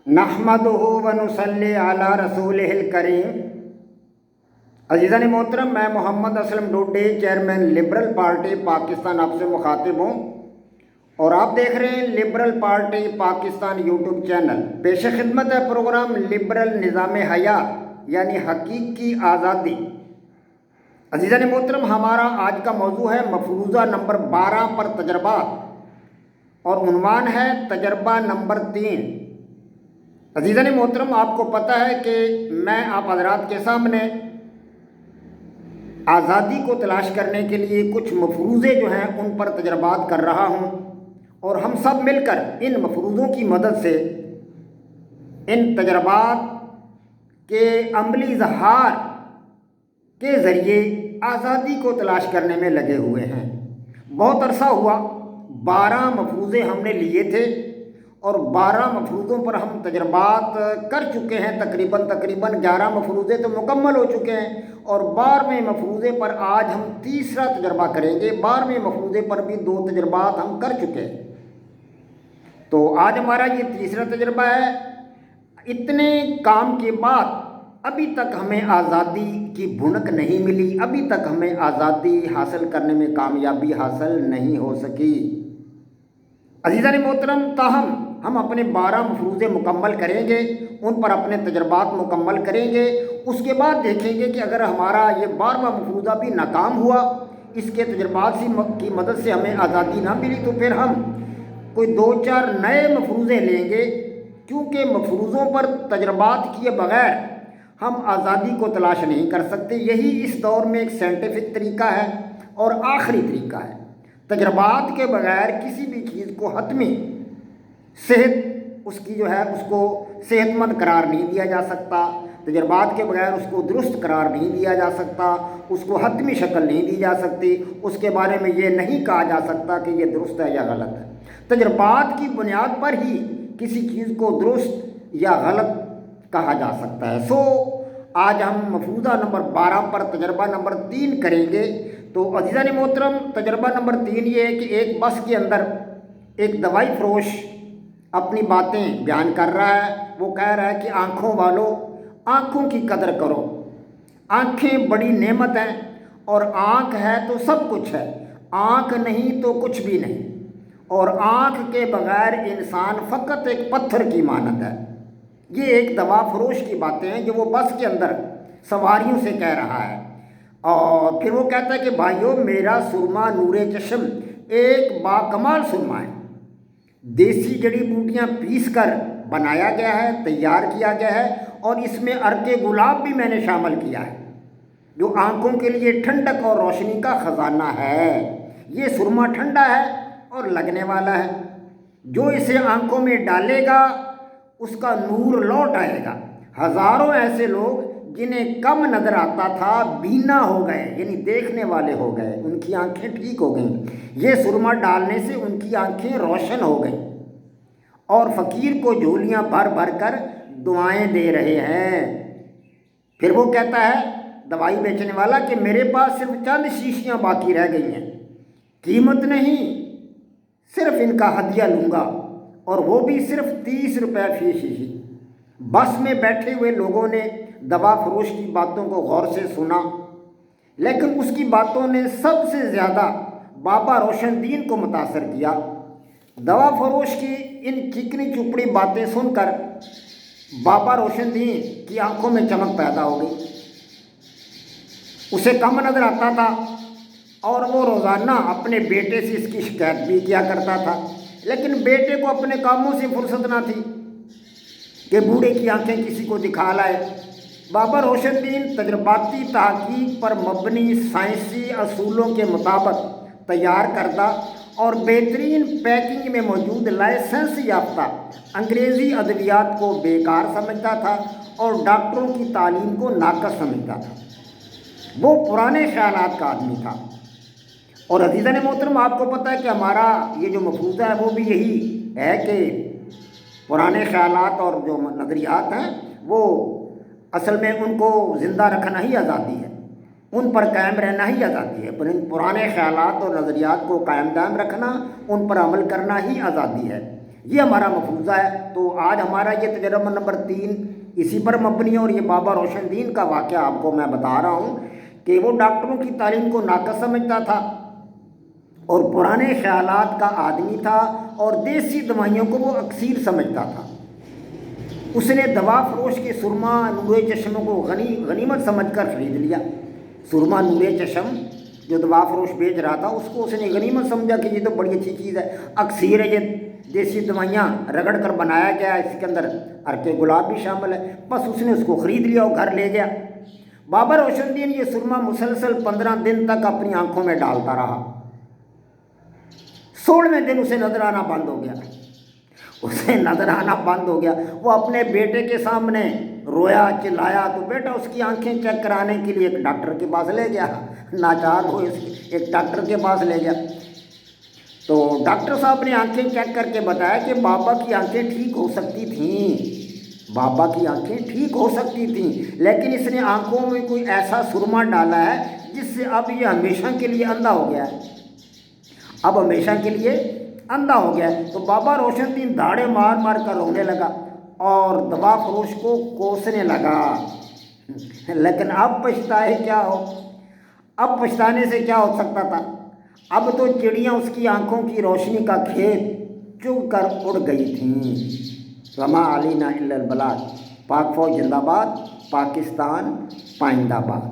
नहमदुहु व नुसल्ली अला रसूलिहिल करीम। अज़ीज़ान मोहतरम, मैं Mohammad Aslam Dode, chairman liberal party Pakistan, आपसे मुखातिब हूँ और आप देख रहे हैं liberal party Pakistan YouTube channel. पेश खिदमत है प्रोग्राम लिबरल निज़ाम हयात यानी हकीकी आज़ादी। अज़ीज़ान मोहतरम, हमारा आज का मौजू है मफरूज़ा नंबर 12 पर तजर्बात और उन्वान है तजर्बा नंबर 3। अज़ीज़ान मोहतरम, आपको पता है कि मैं आप हज़रात के सामने आज़ादी को तलाश करने के लिए कुछ मफरूज़े जो हैं उन पर तजर्बात कर रहा हूँ और हम सब मिलकर इन मफरूज़ों की मदद से इन तजर्बात के अमली इज़हार के ज़रिए आज़ादी को तलाश करने में लगे हुए हैं। बहुत अरसा हुआ, 12 मफरूज़े हमने लिए थे और 12 मफरूज़ों पर हम तजर्बात कर चुके हैं। तकरीबन 11 मफरूज़े तो मुकम्मल हो चुके हैं और 12वें मफरूज़े पर आज हम तीसरा तजर्बा करेंगे। 12वें मफरूज़े पर भी 2 तजर्बात हम कर चुके हैं, तो आज हमारा ये तीसरा तजर्बा है। इतने काम के बाद अभी तक हमें आज़ादी की भुनक नहीं मिली, अभी तक हमें आज़ादी हासिल करने में कामयाबी हासिल नहीं हो सकी। अज़ीज़ान मोहतरम, ताहम हम अपने 12 मफरूज़े मुकम्मल करेंगे, उन पर अपने तजर्बात मुकम्मल करेंगे। उसके बाद देखेंगे कि अगर हमारा ये 12वां मफरूज़ा भी नाकाम हुआ, इसके तजर्बात की मदद से हमें आज़ादी ना मिली, तो फिर हम कोई 2-4 नए मफरूज़े लेंगे, क्योंकि मफरूज़ों पर तजर्बात किए बग़ैर हम आज़ादी को तलाश नहीं कर सकते। यही इस दौर में एक साइंटिफिक तरीका है और आखिरी तरीका है। तजर्बात के बग़ैर किसी भी चीज़ को हतमी सेहत उसकी जो है उसको सेहतमंद करार नहीं दिया जा सकता। तजर्बात के बग़ैर उसको दुरुस्त करार नहीं दिया जा सकता, उसको हतमी शक्ल नहीं दी जा सकती, उसके बारे में ये नहीं कहा जा सकता कि ये दुरुस्त है या गलत है। तजर्बात की बुनियाद पर ही किसी चीज़ को दुरुस्त या गलत कहा जा सकता है। आज हम मफरूज़ा नंबर 12 पर तजर्बा नंबर 3 करेंगे। तो अज़ीज़ान मोहतरम, तजर्बा नंबर 3 ये है कि एक बस के अंदर एक दवाई फरोश अपनी बातें बयान कर रहा है। वो कह रहा है कि आँखों वालों, आँखों की कदर करो। आँखें बड़ी नेमत हैं और आँख है तो सब कुछ है, आँख नहीं तो कुछ भी नहीं, और आँख के बग़ैर इंसान फ़कत एक पत्थर की मानद है। ये एक दवा फरोश की बातें हैं जो वो बस के अंदर सवारियों से कह रहा है। और फिर वो कहता है कि भाइयों, मेरा सुरमा नूरे चश्म एक बाकमाल सुरमा है। देसी जड़ी बूटियाँ पीस कर बनाया गया है, तैयार किया गया है, और इसमें अर्के गुलाब भी मैंने शामिल किया है, जो आँखों के लिए ठंडक और रोशनी का ख़जाना है। ये सुरमा ठंडा है और लगने वाला है, जो इसे आँखों में डालेगा उसका नूर लौट आएगा। हज़ारों ऐसे लोग जिन्हें कम नज़र आता था बीना हो गए, यानी देखने वाले हो गए, उनकी आंखें ठीक हो गईं। ये सुरमा डालने से उनकी आंखें रोशन हो गईं और फ़कीर को झोलियाँ भर भर कर दुआएं दे रहे हैं। फिर वो कहता है, दवाई बेचने वाला, कि मेरे पास सिर्फ चंद शीशियाँ बाकी रह गई हैं, कीमत नहीं, सिर्फ इनका हदिया लूँगा, और वो भी सिर्फ 30 रुपये फी शीशी। बस में बैठे हुए लोगों ने दवा फरोश की बातों को गौर से सुना, लेकिन उसकी बातों ने सबसे ज़्यादा बाबा रोशनदीन को मुतासर किया। दवा फरोश की इन चिकनी चुपड़ी बातें सुनकर बाबा रोशनदीन की आंखों में चमक पैदा हो गई। उसे कम नज़र आता था और वो रोज़ाना अपने बेटे से इसकी शिकायत भी किया करता था, लेकिन बेटे को अपने कामों से फुर्सत ना थी कि बूढ़े की आंखें किसी को दिखा लाए। बाबा रोशनदीन तजर्बाती तहकीक पर मबनी साइंसी असूलों के मुताबिक तैयार करदा और बेहतरीन पैकिंग में मौजूद लाइसेंस याफ्ता अंग्रेज़ी अदवियात को बेकार समझता था और डॉक्टरों की तालीम को नाकस समझता था। वो पुराने ख्यालात का आदमी था। और अज़ीज़ान मोहतरम, आपको पता है कि हमारा ये जो मफरूज़ा है वो भी यही है कि पुराने ख़यालात और जो नज़रियात हैं वो असल में उनको ज़िंदा रखना ही आज़ादी है, उन पर कायम रहना ही आज़ादी है। पर इन पुराने ख़यालात और नज़रियात को कायम दायम रखना, उन पर अमल करना ही आज़ादी है। یہ ہمارا مفروضہ ہے۔ تو آج ہمارا یہ تجربہ نمبر 3 اسی پر مبنی ہے، اور یہ بابا روشن دین کا واقعہ آپ کو میں بتا رہا ہوں کہ وہ ڈاکٹروں کی تعلیم کو ناقص سمجھتا تھا اور پرانے خیالات کا آدمی تھا، اور دیسی دوائیوں کو وہ اکسیر سمجھتا تھا۔ اس نے دوا فروش کے سرما نور چشم کو غنیمت سمجھ کر خرید لیا۔ سرما نور چشم جو دوا فروش بیچ رہا تھا اس کو اس نے غنیمت سمجھا کہ یہ تو بڑی اچھی چیز ہے، اکسیر ہے، یہ دیسی دوائیاں رگڑ کر بنایا گیا ہے، اس کے اندر عرق گلاب بھی شامل ہے، بس اس نے اس کو خرید لیا اور گھر لے گیا۔ بابا روشن دین یہ سرما مسلسل 15 دن تک اپنی آنکھوں میں ڈالتا رہا۔ 16ویں دن اسے نظر آنا بند ہو گیا، وہ اپنے بیٹے کے سامنے رویا چلایا، تو بیٹا اس کی آنکھیں چیک کرانے کے لیے ایک ڈاکٹر کے پاس لے گیا، ناچار ہو ایک ڈاکٹر کے پاس لے گیا۔ تو ڈاکٹر صاحب نے آنکھیں چیک کر کے بتایا کہ بابا کی آنکھیں ٹھیک ہو سکتی تھیں، لیکن اس نے آنکھوں میں کوئی ایسا سرما ڈالا ہے جس سے اب یہ ہمیشہ کے لیے اندھا ہو گیا ہے۔ تو بابا روشن دین دھاڑے مار مار کر رونے لگا اور دوا فروش کو کوسنے لگا، لیکن اب پچھتانے سے کیا ہو سکتا تھا؟ اب تو چڑیاں اس کی آنکھوں کی روشنی کا کھیت چگ کر اڑ گئی تھیں۔ وما علینا الا البلاغ۔ پاک فوج زندہ باد، پاکستان پائندہ باد۔